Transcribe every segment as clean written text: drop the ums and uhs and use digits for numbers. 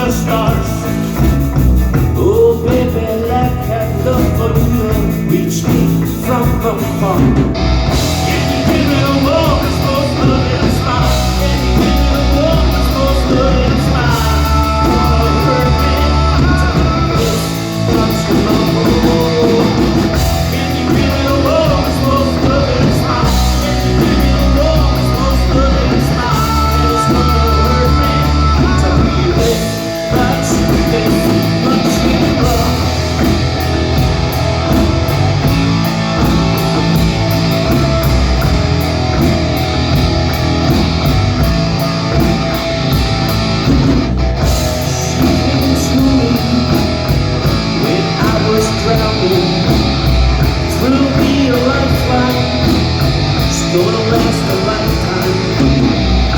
the stars. Oh baby, like I love for you, reach me from afar. Can you give me a woman's most loving smile? Can you give me a woman's most loving smile? Oh, hurt me, this much love. Can you give me a woman's most loving smile? Can you give me a woman's most loving smile? And it's gonna hurt me to be this much love. Gonna last a lifetime.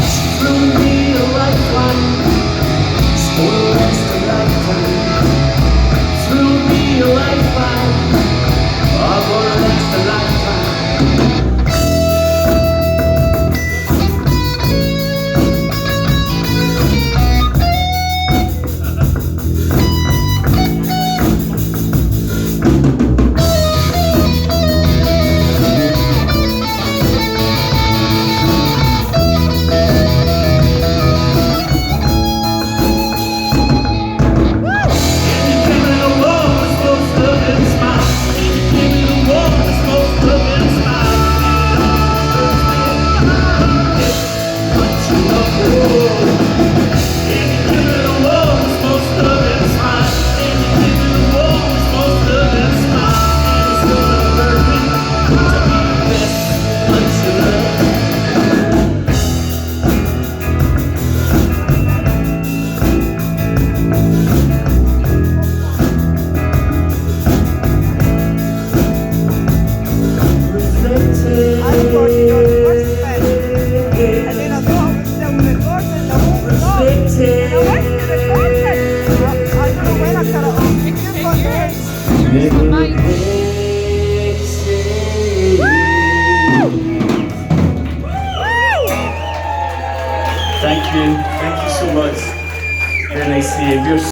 She threw me a lifeline. It's gonna last a lifetime. Threw me a lifeline. Oh, gonna last a lifetime. Thank you so much. Very nice to see you.